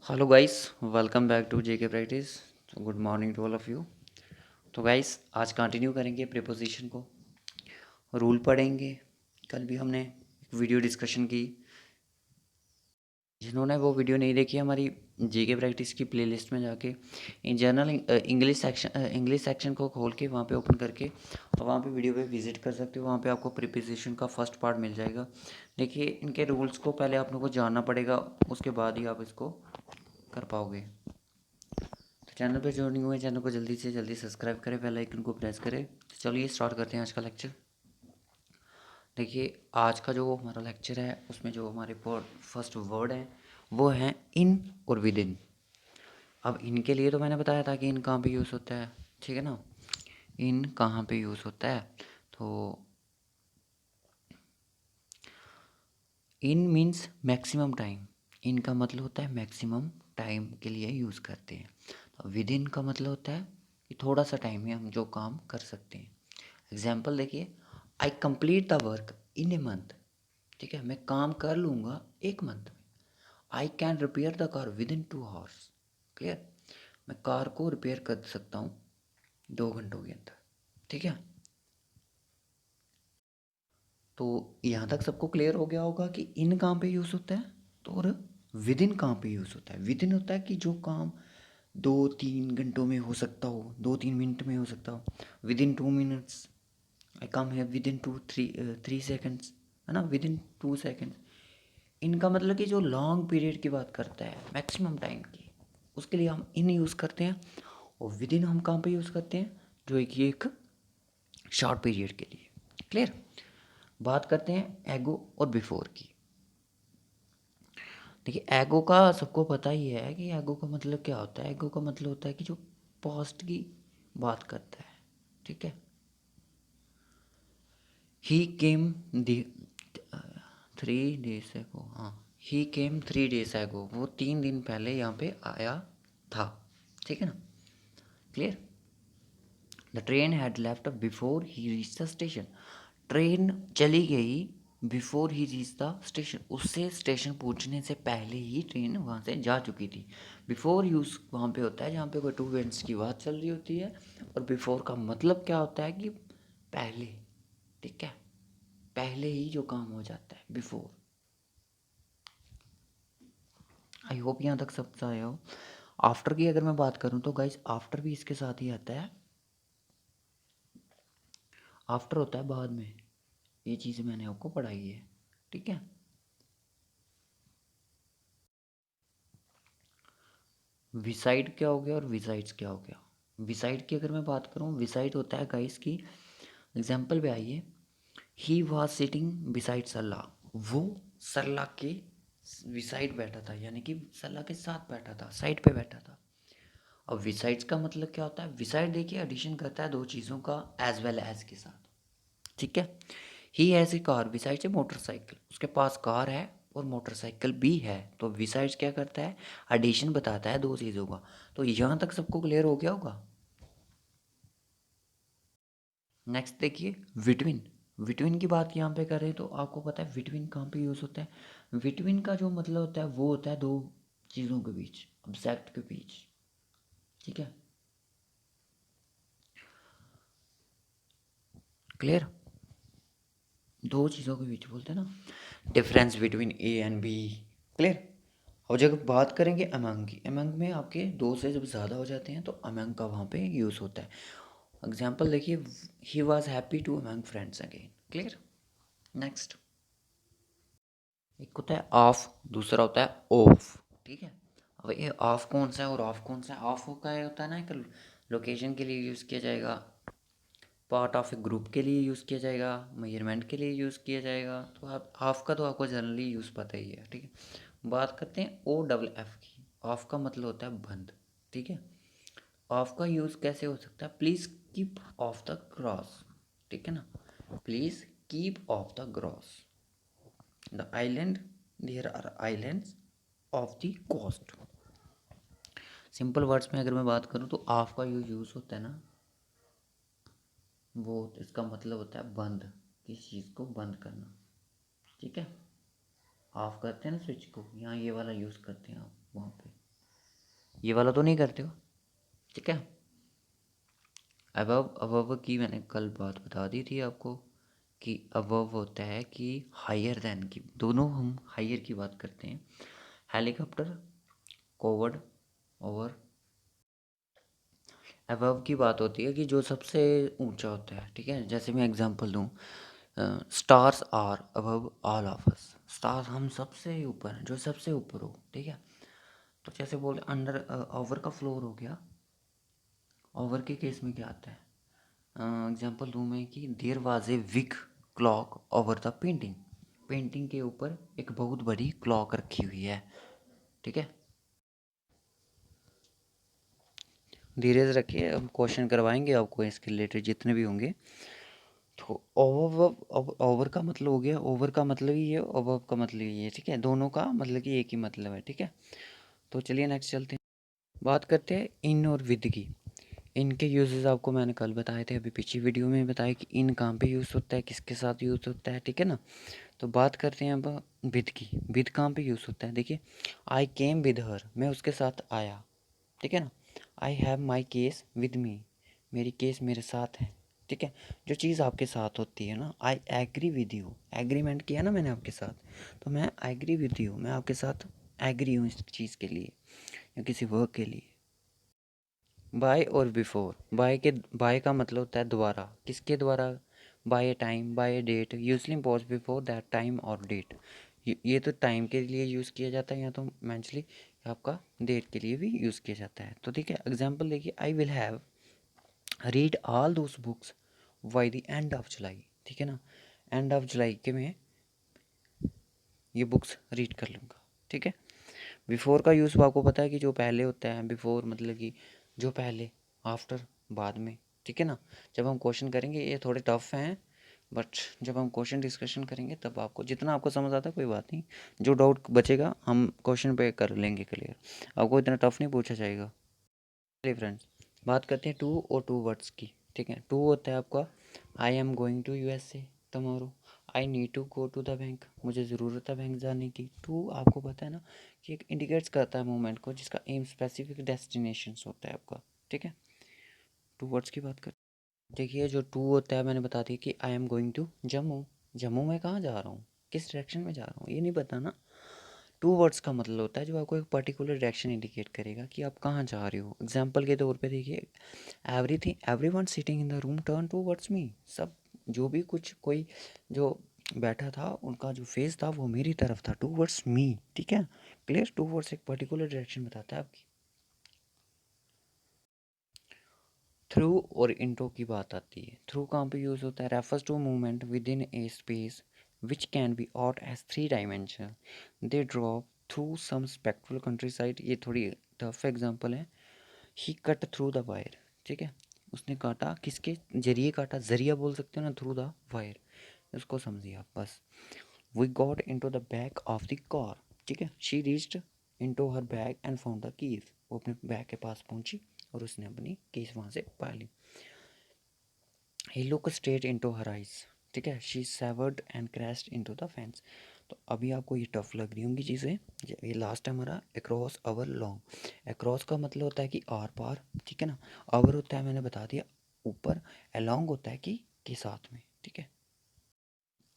Hello guys, welcome back to JK practice. तो good morning to all of you. तो guys आज continue करेंगे preposition को, rule पढ़ेंगे। कल भी हमने एक वीडियो डिस्कशन की। जिन्होंने वो वीडियो नहीं देखी, हमारी जेके प्रैक्टिस की प्लेलिस्ट में जाके इन जनरल इंग्लिश सेक्शन को खोल के वहाँ पे ओपन करके और वहाँ पे वीडियो पे विजिट कर सकते हो। वहाँ पे आपको प्रीपोजिशन का फर्स्ट पार्ट मिल जाएगा। देखिए, इनके रूल्स को पहले आप लोगों को जानना पड़ेगा, उसके बाद ही आप इसको कर पाओगे। तो चैनल पे जो नहीं हुए, चैनल को जल्दी से जल्दी सब्सक्राइब करें, बेल आइकन को प्रेस करें। तो चलिए स्टार्ट करते हैं आज का लेक्चर। देखिए, आज का जो हमारा लेक्चर है उसमें जो हमारे फर्स्ट वर्ड हैं वो हैं इन और विद इन। अब इनके लिए तो मैंने बताया था कि इन कहाँ पे यूज़ होता है, ठीक है ना। इन कहाँ पे यूज़ होता है, तो इन मीन्स मैक्सिमम टाइम। इन का मतलब होता है मैक्सिमम टाइम के लिए यूज़ करते हैं। तो विद इन का मतलब होता है कि थोड़ा सा टाइम में हम जो काम कर सकते हैं। एग्जाम्पल देखिए, आई complete the work in a month. ठीक है, मैं काम कर लूँगा एक मंथ में। I can repair the car with in 2 hours. Clear, मैं कार को रिपेयर कर सकता हूँ 2 घंटों के अंदर। ठीक है, तो यहाँ तक सबको क्लियर हो गया होगा कि इन कहाँ पे यूज़ होता है तो, और विद इन कहाँ पे यूज़ होता है। विद इन होता है कि जो काम 2-3 घंटों में हो सकता हो, 2-3 मिनट में हो सकता हो। विद इन 2 मिनट्स, आई कम है विद इन 2-3 सेकेंड्स, है ना, विद इन 2 सेकेंड्स। इनका मतलब कि जो लॉन्ग पीरियड की बात करता है, मैक्सिमम टाइम की, उसके लिए हम इन यूज़ करते हैं। और विद इन हम कहाँ पे यूज़ करते हैं, जो एक शॉर्ट पीरियड के लिए। क्लियर। बात करते हैं एगो और बिफोर की। देखिए, एगो का सबको पता ही है कि एगो का मतलब क्या होता है। एगो का मतलब होता है कि जो पास्ट की बात करता है। ठीक है, ही केम 3 डेज एगो। हाँ, ही केम 3 डेज एगो, वो 3 दिन पहले यहाँ पे आया था। ठीक है ना, clear. The train had left before he reach the station. Train चली गई before he reach the station, उससे स्टेशन पहुंचने से पहले ही ट्रेन वहाँ से जा चुकी थी। बिफोर यूज़ वहाँ पे होता है जहाँ पे कोई टू इवेंट्स की बात चल रही होती है। और बिफोर का मतलब क्या होता है कि पहले। ठीक है, पहले ही जो काम हो जाता है, बिफोर। आई होप यहाँ तक सब आया हो। आफ्टर की अगर मैं बात करूँ तो गाइस, आफ्टर भी इसके साथ ही आता है। आफ्टर होता है बाद में, ये चीज़ मैंने आपको पढ़ाई है। ठीक है, विसाइड क्या हो गया और विसाइड्स क्या हो गया। विसाइड की अगर मैं बात करूँ, विसाइड होता है गाइस की, एग्जाम्पल पे आइए, ही वॉज सिटिंग बिसाइड सरला। वो सरला के विसाइड बैठा था, यानी कि सरला के साथ बैठा था, साइड पे बैठा था। अब विसाइड्स का मतलब क्या होता है। विसाइड देखिए एडिशन करता है दो चीज़ों का एज वेल एज के साथ। ठीक है, he has a car besides A motorcycle, उसके पास कार है और मोटरसाइकिल भी है। तो बिसाइड्स क्या करता है, एडिशन बताता है दो चीज़ों का। तो यहाँ तक सबको क्लियर हो गया होगा। नेक्स्ट देखिए, बिटवीन। बिटवीन की बात यहाँ पे करें तो आपको पता है बिटवीन कहाँ पे यूज़ होता है। बिटवीन का जो मतलब होता है वो होता है दो चीज़ों के बीच, ऑब्जेक्ट के बीच। ठीक है, क्लियर। दो चीज़ों के बीच बोलते हैं ना, difference between A and B. Clear. और जब बात करेंगे अमंग की, अमंग में आपके दो से जब ज़्यादा हो जाते हैं तो अमंग का वहाँ पे यूज़ होता है। एग्जाम्पल देखिए, he was happy to among friends again. Clear. Next, एक होता है ऑफ, दूसरा होता है ऑफ। ठीक है, अब ये ऑफ कौन सा है और ऑफ कौन सा है। ऑफ का ये होता है ना, एक लोकेशन के लिए यूज़ किया जाएगा, पार्ट ऑफ ए ग्रुप के लिए यूज़ किया जाएगा, मेजरमेंट के लिए यूज़ किया जाएगा। तो आप ऑफ का तो आपको जनरली यूज़ पता ही है। ठीक है, बात करते हैं ओ डबल एफ की। ऑफ का मतलब होता है बंद। ठीक है, ऑफ का यूज़ कैसे हो सकता है, please keep off the cross. ठीक है ना, please keep off the cross the island, there are islands off the coast. Simple words में अगर मैं बात करूँ तो ऑफ का यूज़ होता है ना, वो इसका मतलब होता है बंद, किसी चीज़ को बंद करना। ठीक है, ऑफ करते हैं ना स्विच को, यहाँ ये वाला यूज़ करते हैं आप वहाँ पे। ये वाला तो नहीं करते हो, ठीक है। अबव अबव की मैंने कल बात बता दी थी आपको कि अबव होता है कि हायर देन की, दोनों हम हायर की बात करते हैं। Helicopter, coward, over. अबव की बात होती है कि जो सबसे ऊंचा होता है, ठीक है। जैसे मैं एग्जांपल दूं, stars are above all of us. Stars हम सबसे ऊपर हैं, जो सबसे ऊपर हो, ठीक है। तो जैसे बोले अंडर, ओवर का फ्लोर हो गया। ओवर के केस में क्या आता है, एग्जांपल दूं मैं कि there was a big clock over the painting. Painting के ऊपर एक बहुत बड़ी क्लॉक रखी हुई है, ठीक है। धीरे से रखिए, हम क्वेश्चन करवाएंगे आपको इसके रिलेटेड जितने भी होंगे। तो ओवर, ओवर का मतलब हो गया, ओवर का मतलब ही है, ओवर का मतलब ही है, ठीक है। दोनों का मतलब कि एक ही मतलब है, ठीक है। तो चलिए नेक्स्ट चलते हैं, बात करते हैं इन और विद की। इनके यूजेस आपको मैंने कल बताए थे, अभी पिछली वीडियो में बताया कि इन कहाँ पे यूज़ होता है, किसके साथ यूज़ होता है, ठीक है ना। तो बात करते हैं अब विद की। विद कहाँ पे यूज़ होता है, देखिए, आई केम विद हर, मैं उसके साथ आया, ठीक है ना। I have my case with me, मेरी केस मेरे साथ है, ठीक है। जो चीज़ आपके साथ होती है ना, I agree with you, agreement किया ना मैंने आपके साथ, तो मैं एग्री विद यू, मैं आपके साथ एग्री हूँ इस चीज़ के लिए या किसी वर्क के लिए। बाय और बिफोर, बाय का मतलब होता है द्वारा, किसके द्वारा, by a time, by a date, usually pause before that time और डेट। ये तो टाइम के लिए यूज़ किया जाता है, या तो मेंशली आपका डेट के लिए भी यूज़ किया जाता है। तो ठीक है, एग्जांपल देखिए, I will have read all those books by the end of July, ठीक है ना। एंड ऑफ जुलाई के मैं ये बुक्स रीड कर लूँगा, ठीक है। बिफोर का यूज़ आपको पता है कि जो पहले होता है, बिफोर मतलब कि जो पहले, आफ्टर बाद में, ठीक है ना। जब हम क्वेश्चन करेंगे, ये थोड़े टफ हैं, बट जब हम क्वेश्चन डिस्कशन करेंगे तब आपको जितना आपको समझ आता है कोई बात नहीं, जो डाउट बचेगा हम क्वेश्चन पे कर लेंगे क्लियर, आपको इतना टफ नहीं पूछा जाएगा। चलिए फ्रेंड्स, बात करते हैं टू और टू वर्ड्स की, ठीक है। टू होता है आपका I am going to USA tomorrow, I need to go to the bank, मुझे ज़रूरत है बैंक जाने की। टू आपको पता है ना कि एक इंडिकेट्स करता है मूवमेंट को, जिसका एम स्पेसिफिक डेस्टिनेशन होता है आपका, ठीक है। टू वर्ड्स की बात कर, देखिए जो टू होता है मैंने बता दिया कि I am going to Jammu. Jammu में कहाँ जा रहा हूँ, किस डायरेक्शन में जा रहा हूँ, ये नहीं पता ना। टू वर्ड्स का मतलब होता है जो आपको एक पर्टिकुलर डायरेक्शन इंडिकेट करेगा कि आप कहाँ जा रहे हो। एग्जाम्पल के तौर पे देखिए, everything everyone sitting in the room turn towards me, सब जो भी कुछ कोई जो बैठा था उनका जो फेस था वो मेरी तरफ था, टूवर्ड्स मी, ठीक है। क्लियर, टूवर्ड्स एक पर्टिकुलर डायरेक्शन बताता है आपकी। थ्रू और इनटू की बात आती है, थ्रू कहाँ पे यूज़ होता है, refers to movement within a space which can be out as three dimension, they drop through some spectral countryside. ये थोड़ी टफ एग्जांपल है। He cut through the wire, ठीक है, उसने काटा, किसके जरिए काटा, जरिया बोल सकते हो ना, थ्रू द वायर, उसको समझिए आप बस। We got into the back of the car, ठीक है, she reached into her bag and found the keys, वो अपने बैग के पास पहुंची और उसने अपनी कीज वहाँ से पा ली। He look straight into her eyes, ठीक है, she swerved and crashed into the fence. तो अभी आपको ये टफ लग रही होंगी चीज़ें। ये लास्ट है हमारा अक्रॉस अवर लॉन्ग। अक्रॉस का मतलब होता है कि आर पार, ठीक है ना। अवर होता है मैंने बता दिया ऊपर, अलॉन्ग होता है कि साथ में, ठीक है।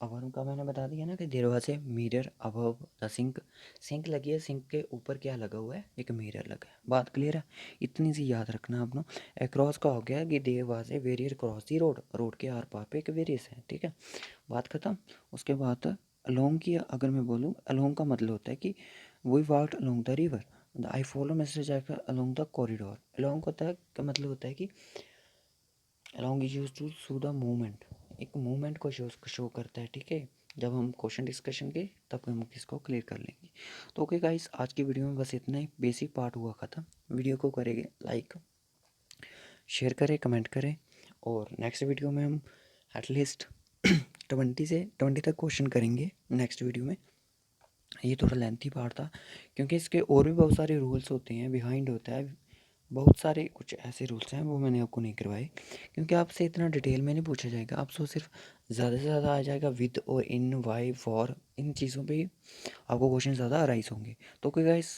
अवर का मैंने बता दिया ना कि दरवाजे mirror above the sink, sink लगी है, सिंक के ऊपर क्या लगा हुआ है, एक मिरर लगा है, बात क्लियर है। इतनी सी याद रखना आपने। अक्रॉस का हो गया कि दरवाजे वेरियर क्रॉस दी रोड, रोड के आर पार पे एक वेरियस है, ठीक है, बात खत्म। उसके बाद अलोंग की अगर मैं बोलूँ, अलोंग का मतलब होता है कि we walked along the river, I follow Mister Jacker along the corridor. Along होता है का मतलब होता है कि along is use to show the movement, एक मूवमेंट को शो करता है, ठीक है। जब हम क्वेश्चन डिस्कशन के तब हम इसको क्लियर कर लेंगे। तो ओके गाइस, आज की वीडियो में बस इतना ही, बेसिक पार्ट हुआ ख़त्म। वीडियो को करेंगे लाइक, शेयर करें, कमेंट करें, और नेक्स्ट वीडियो में हम एटलीस्ट 20 तक क्वेश्चन करेंगे नेक्स्ट वीडियो में। ये थोड़ा लेंथी पार्ट था क्योंकि इसके और भी बहुत सारे रूल्स होते हैं, बिहाइंड होता है, बहुत सारे कुछ ऐसे रूल्स हैं वो मैंने आपको नहीं करवाए, क्योंकि आपसे इतना डिटेल में नहीं पूछा जाएगा। आपसे सिर्फ ज़्यादा से ज़्यादा आ जाएगा विद और इन, वाई, फॉर, इन चीज़ों पे ही आपको क्वेश्चन ज़्यादा अराइज होंगे। तो ओके गाइस,